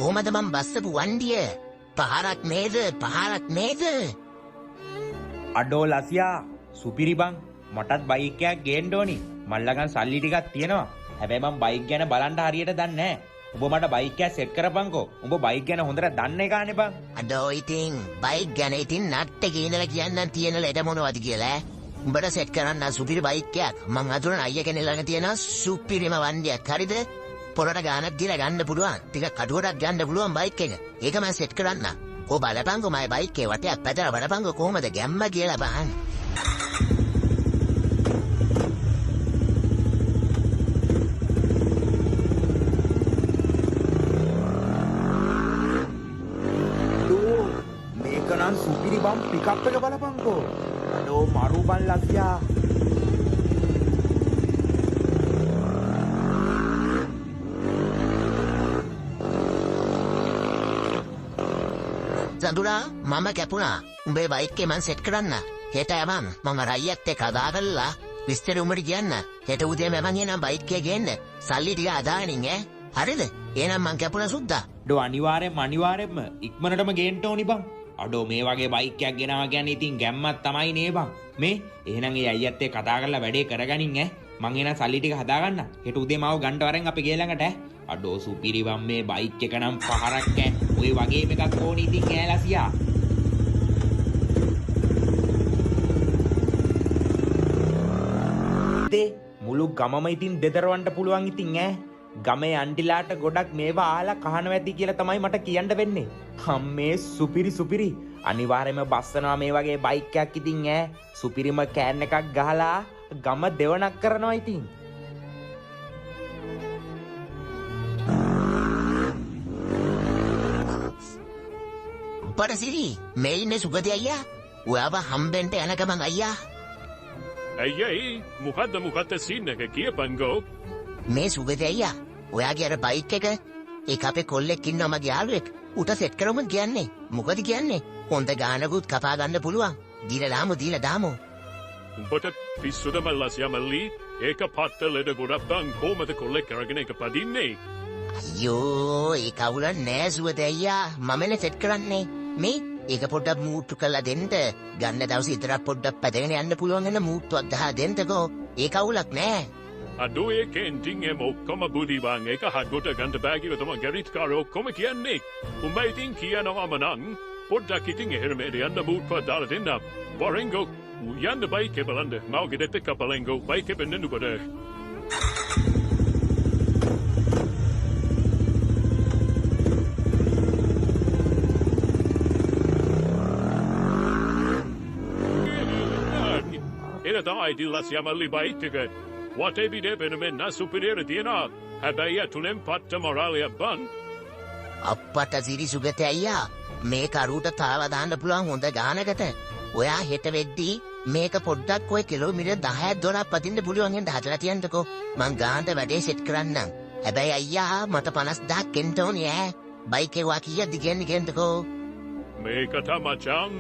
කොහමද මං බස්සපු වන්ඩිය? පහරක් නේද? අඩෝ ලසියා සුපිරි බං මටත් බයික් එකක් ගේන්න ඕනි. මල්ලගන් සල්ලි ටිකක් තියෙනවා. හැබැයි මම බයික් ගැන බලන්න හරියට දන්නේ නැහැ. උඹ මට බයික් එක සෙට් කරපන්කෝ. උඹ බයික් ගැන හොඳට දන්නේ කානේ බං. අඩෝ ඉතින් බයික් ගැන ඉතින් නට් එකේ ඉඳලා කියන්නම් තියෙන ලෙඩ මොනවද කියලා. උඹට සෙට් කරන්න සුපිරි බයික් එකක්. මං අතුරන අයියා කෙනෙක් ළඟ තියෙන සුපිරිම වන්දියක්. හරිද? පොරට ගානක් දීලා ගන්න පුළුවන්. ටික කටුවටක් ගන්න පුළුවන් බයික් එක. ඒක මම සෙට් කරන්න. කො බලපංකෝ මගේ බයික් එකේ වටයක් පැදලා බලපංකෝ කොහමද ගැම්ම කියලා බං. මේකනම් සුපිරි බම් පිකප් එක බලපංකෝ. අඩෝ මරු බන් ලසියා. සඳුරා මම කැපුණා. උඹේ බයික් එක මං සෙට් කරන්න. හෙට යමන් මම රයියත් එක්ක කතා කරලා විස්තර උඹට කියන්න. හෙට උදේ මම එනම් බයික් එක ගේන්න. සල්ලි ටික අදානින් ඈ. හරිද? එහෙනම් මං කැපුණා සුද්දා. ඩෝ අනිවාර්යෙන්ම ඉක්මනටම ගේන්න ඕනි බං. අඩෝ මේ වගේ බයික් එකක් ගෙනවා කියන්නේ ඉතින් ගැම්මක් තමයි නේ බං. මේ එහෙනම් ඒ අයියත් එක්ක කතා කරලා වැඩේ කරගනින් ඈ. මං එන සල්ලි ටික හදාගන්න. හෙට උදේ මාව ගන්න වරෙන් අපි ගේ ළඟට ඈ. අඩෝ සුපිරි බම් මේ බයික් එක නම් පහරක් ඈ. ඔය වගේම එකක් ඕනි ඉතින් ඈ ලසියා. මුළු ගමම ඉතින් දෙදරවන්න පුළුවන් ඉතින් ඈ. ගමේ අන්ටිලාට ගොඩක් මේවා ආලා කහනවා ඇති කියලා තමයි මට කියන්න වෙන්නේ. හම්මේ සුපිරි. අනිවාර්යයෙන්ම බස්සනවා මේ වගේ බයික් එකක් ඉතින් ඈ. සුපිරිම කෑන් එකක් ගහලා ගම දෙවනක් කරනවා ඉතින්. පරසිරි මේ ඉන්නේ සුගති අයියා. ඔයාව හම්බෙන්න යන ගමන් අයියා. අයියයි මොකද්ද සීන් එක කියපන්කෝ. මේ සුගති අයියා ඔයාගේ අර බයික් එක ඒක අපේ කොල්ලෙක් ඉන්නවා මගේ යාළුවෙක්. උට සෙට් කරමුත් කියන්නේ. මොකද කියන්නේ? හොඳ ගානකුත් කපා ගන්න පුළුවන්. දීලා දාමු. උඹට පිස්සුද මල්ලසියා මල්ලි? ඒක පත්ත ලෙඩ ගොඩක් බං කොහමද කොල්ලෙක් කරගෙන එක පදින්නේ? අයියෝ ඒක අවුල නෑ සුගති අයියා. මමනේ සෙට් කරන්නේ. මේ ඒක පොඩ්ඩක් මූට්ටු කරලා දෙන්න. ගන්න දවසේ ඉතරක් පොඩ්ඩක් පැදගෙන යන්න පුළුවන් වෙන මූට්ටුවක් ගහලා දෙන්නකෝ. ඒක අවුලක් නෑ. අඩෝ ඒකෙන් ටින් ඔක්කොම බුදි බං. ඒක හදගොට ගන්න බෑගිව තමයි ගැරිට් කාර් ඔක්කොම කියන්නේ. උඹ ඉතින් කියනවාම නම් පොඩ්ඩක් ඉතින් එහෙම යන්න මූට්ටුවක් දාලා දෙන්න. බොරින්ගෝ යන්න බයික් එක බලන්න. මවගේ දෙපෙක බලංගෝ බයික් එක පෙන්නන්න කොට. එන තමයි දිල්ලසියා මල්ලි බයික් එක. වටේ පිටේ පෙනුමෙන්න සුපිරියර තියෙනවා. හැබැයි අතුලෙන් පට්ට මොරාලය බං. අප්පට සිරි සුගත අයියා මේ කරුට තාව දාන්න පුළුවන් හොඳ ගානකට. ඔයා හෙට වෙද්දී මේක පොඩ්ඩක් ඔය කිලෝමීටර් 10ක් 12ක් පදින්න පුළුවන් වෙන හදලා තියන්නකෝ. මං ගානට වැඩේ සෙට් කරන්නම්. හැබැයි අයියා මට 50000ක් එන්න ඕනේ ඈ. බයික් එක වා කීයක්ද කියන්නේ කියන්නකෝ. මේකට මචං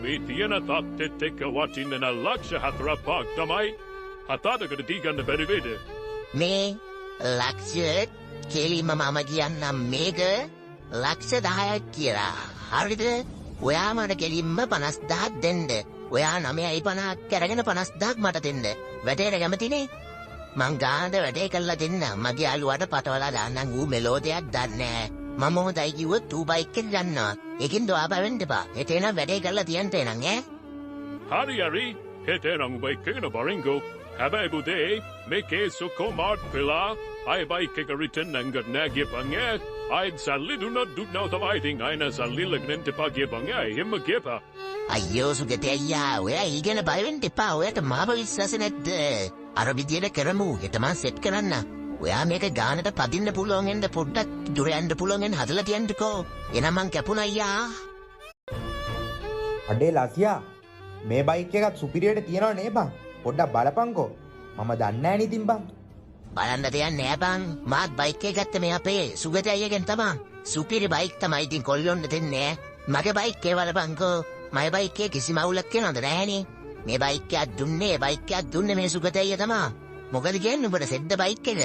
මේ තියෙන තත්ත්වෙත් එක්ක වටින්න ලක්ෂ 4ක් තමයි. හතාදකට දී ගන්න බැරි වේද? මේ ලක්ෂ කෙලිම මම කියන්නම් මේක ලක්ෂ 10ක් කියලා. හරිද? ඔයා මට කෙලින්ම 50000ක් දෙන්න. ඔයා 9.50ක් අරගෙන 50000ක් මට දෙන්න. වැඩේට කැමතිනේ? මං ගානට වැඩේ කරලා දෙන්න. මගේ යාළුවාට පටවලා දාන්නම්. ඌ මෙලෝඩියක් දන්නේ නැහැ. මම හොඳයි කිව්වොත් ඌ බයික් එක ගන්නවා. ඒකින් දොයා බවෙන්න එපා. හෙට එනම් වැඩේ කරලා තියන්න එනං ඈ. හරි හෙට එනම් බයික් එකන බරින්ගෝ. හැබැයි පුතේ මේකේ සොකොමාට් වෙලා අය බයික් එක රිටර්න් නංගත් නෑ කියපන් ඈ. අයත් සල්ලි දුන්නොත් දුන්නා තමයි. ඉතින් අයන සල්ලි ලගන්න එපා කියපන් ඈ. එහෙම කියපා. අයියෝ සුගතේ අයියා ඔයා ඊගෙන බය වෙන්න එපා. ඔයාට මාව විශ්වාස නැද්ද? අර විදියට කරමු. හෙට මං සෙට් කරන්න. ඔයා මේක ගානට පදින්න පුළුවන් වෙන්න පොඩ්ඩක් දුර යන්න පුළුවන් වෙන හදලා තියන්නකෝ. එනනම් මං කැපුණා අයියා. අඩේ ලසියා මේ බයික් එකත් සුපිරියට තියනවා නේ බං. පොඩ්ඩක් බලපංකෝ. මම දන්නේ නැහැ නේ ඉතින් බං. බලන්න දෙයක් නෑ බං. මාත් බයික් එක ගත්ත මේ අපේ සුගත අයියගෙන් තමයි. සුපිරි බයික් තමයි ඉතින් කොල්ලොන්න දෙන්නේ. මගේ බයික් එක බලපංකෝ. මගේ බයික් එකේ කිසිම අවුලක් වෙනවද නැහනේ. මේ බයික් එකක් දුන්නේ මේ සුගත අයියා තමයි. මොකද කියන්නේ උඹට සෙද්ද බයික් එක?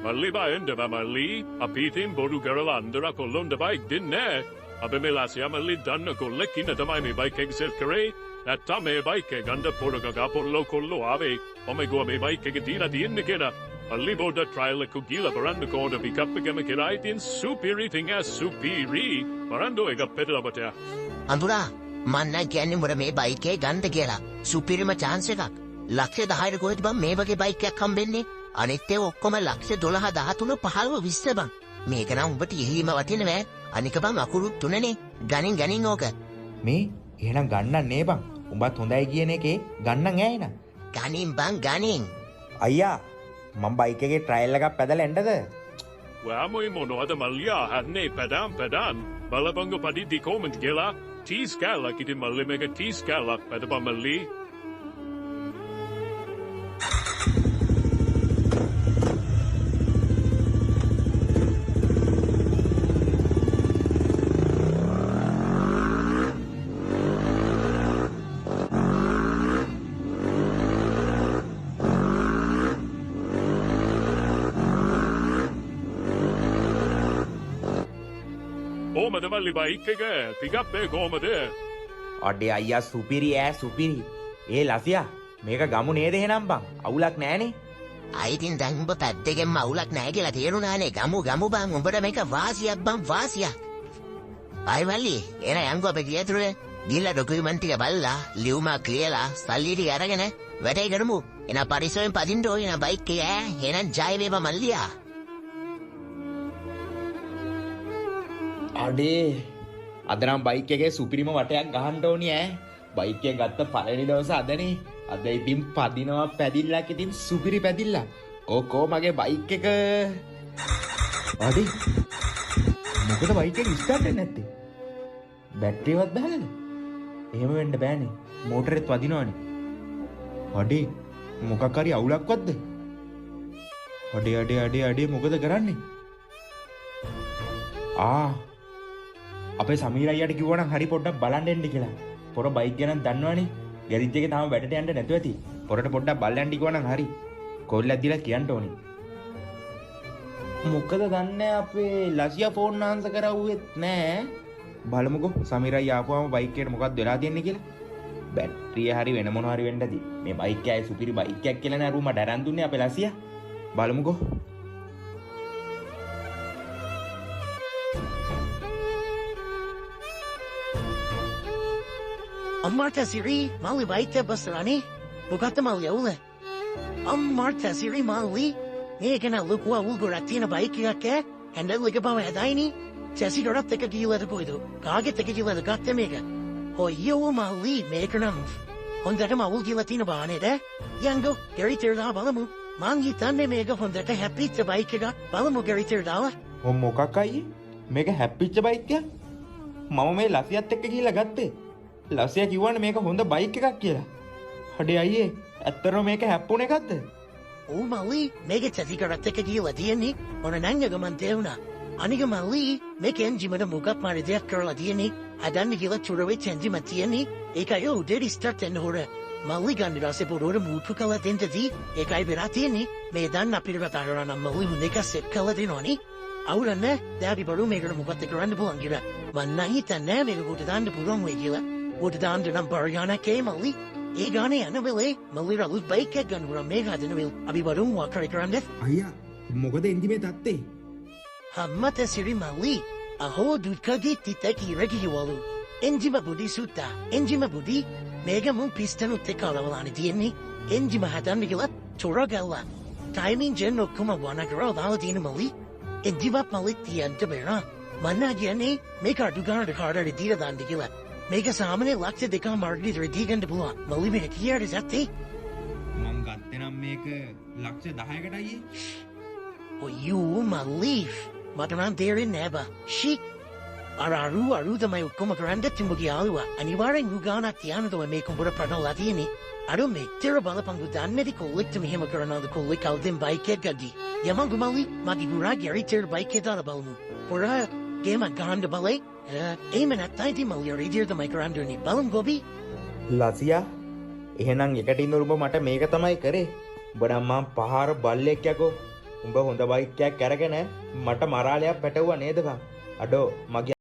Malli ba ende ba malli. Apitin bodu garala andara kolonda bike dinne. Abe me lasya malli danna kolleki na tamai me bike exel kare. At tame bike ganda poroga gapollo kollo ave. Ome go me bike gedila di indicana. Malli boda trial kugila baranda koda pick up again kirait in superi thing as superi. Barando ega pedala bata. අඳුරා මන්න කියන්නේ මොර මේ bike එකේ ගන්න කියලා. සුපිරිම chance එකක්. ලක්ෂ 10ට කොහෙද බං මේ වගේ බයික් එකක් හම්බෙන්නේ? අනිත් ඒවා ඔක්කොම ලක්ෂ 12 13 15 20 බං. මේක නම් උඹට ඉහිම වටින නෑ. අනික බං අකුරු 3නේ. ගණන් ඕක. මේ එහෙනම් ගන්නන් නේ බං. උඹත් හොඳයි කියන එකේ ගන්නන් ඈ ගණන් බං ගණන්. අයියා මම බයික් එකේ ට්‍රයිල් එකක් පැදලා එන්නද? Wamo monoada malia hadne padan. Balabango padi di comment gela. T-scala kitin malimega T-scala padaba mali. Omada malli bike pick up be gomade. අඩේ අයියා සුපිරි සුපිරි. ඒ ලසියා මේක ගමු නේද එහෙනම් බං? අවුලක් නෑනේ. අයිතින් දැන් උඹ පැත්තකින්ම අවුලක් නෑ කියලා තේරුණානේ. ගමු බං උඹට මේක වාසියක් බං වාසියක්. අය මල්ලි එන යංගෝ අපේ ගියතුරේ ගිල්ලා ඩොකියුමන්ට් ටික බලලා ලියුමක් ලියලා සල්ලි ටික අරගෙන වැඩේ කරමු. එන පරිස්සමෙන් පදින්න ඕනේ නා බයික් එක එහෙනම් ජය වේවා මල්ලියා. අඩේ අද නම් බයික් එකේ සුපිරිම වටයක් ගහන්න ඕනි බයික් එක ගත්ත පළවෙනි දවස අදනේ. අද ඉතින් පදිනවා පැදිල්ලක් ඉතින් සුපිරි පැදිල්ලක්. කෝ මගේ බයික් එක අඩේ මොකද බයික් එක ස්ටාර්ට් වෙන්නේ නැත්තේ? බැටරියවත් බහලාද? එහෙම වෙන්න බෑනේ. මෝටරෙත් වදිනවනේ. අඩේ මොකක් හරි අවුලක්වත්ද? අඩේ මොකද කරන්නේ? අපේ සමීර අයියට කිව්වනම් හරි පොඩ්ඩක් බලන්න එන්න කියලා. පොර බයික් ගැන දන්නවනේ. ගැරේජ් එකේ තාම වැඩට යන්න නැතුව ඇති. පොරට පොඩ්ඩක් බලන්න කිව්වනම් හරි. කොල්ලක් දීලා කියන්න ඕනේ. මොකද දන්නේ අපේ ලසියා ෆෝන් ආන්සර් කරවුවෙත් නෑ. බලමුකෝ සමීර අයියා ආපුවම බයික් එකට මොකක්ද වෙලා තියන්නේ කියලා. බැටරිය හරි වෙන මොනවා හරි වෙන්න ඇති. මේ බයික් එකයි සුපිරි බයික් එකක් කියලා නේ අරුම ඩරන් දුන්නේ අපේ ලසියා. බලමුකෝ. Marta Siri, Mali Baita Basarani, Bugata Maliola. Marta Siri Mali, Egana Lukwa Ulguratina Baikaka, and then Ligabama Hadaini, Tessie got up the Kagila the Boido, Kaga the Kagila the Gata Mega. Oh, you Mali, maker numb. On that Mawuki Latina Banet, Yango, Gary Tirda Balamu, Mangi Tande Mega from the happy to Baika, Balamu Gary Tirdala. මොකක්කයි මේක හැප්පිච්ච bike එක? මම මේ ලසියත් එක්ක ගිහිල්ලා ගත්තේ. ලසියා කිව්වනේ මේක හොඳ බයික් එකක් කියලා. අඩේ අයියේ ඇත්තටම මේක හැප්පුණ එකක්ද? Oh, Mali, Mega Tazika Tekagila Diani, on an Angamanteuna. Aniga Mali, make engine with a mugap Maridef Curla Diani, Adanigila Turawit and Dimatiani, Ekayo, did he start and Hora. Mali Gandirasepura Mutukala Dentity, Ekai Beratini, Medan Napiratara Mali Nika Sep Caladinoni. Aurane, Daddy Baru Maker Mugata Grandabulangira, Manahita Name go to Dan the Purum Wigila, would Dan the Nampariana came Ali. Egani Annabelle, Malira Luke Baker gun were a mega dinaville, Abibarum Walker Grandeth. අයියා මොකද එන්ජිමේ තත්තේ? Hamata Siri Mali, a whole dude kagi titeki regiualu. Enjima Budi Suta, Enjima Budi, Mega Moon Pistano Tekalavalani Dieni, Enjima Hadanigila, Toragala. Timing General Kumawana girl Valadina Mali, Enjiva Maliti and Tabera, Manadiani, make our Dugan the Carter de Dira Dandigila. Make us Amane Lakta de Camardi the Digan de Bula, Malimi here is that day? මම ගත්තේ නම් මේක ලක්ෂ 10කට අයියේ. Oh, you, my leaf. Mataran there in Neba. She. Aru the my Kuma Granda Timbugialua, and you are in Ugana Tiano and make Kumbura Prano Latini. I don't make terrible upon Gudan medical lick to me him a granada lick out them by Kegadi. Yamangumali, Magigura Gary Ter by Kedalabalu. For a game at Ganda Ballet, aim at 90 million easier than my grandeur Balam Gobi. ලසියා එහෙනම් එකට ඉන්න උඹ මට මේක තමයි කරේ. උඹ නම් මම පහර බල්ලෙක් යකෝ. උඹ හොඳ බයික් එකක් අරගෙන මට මරාලයක් පැටවුවා නේද බං? අඩෝ මගේ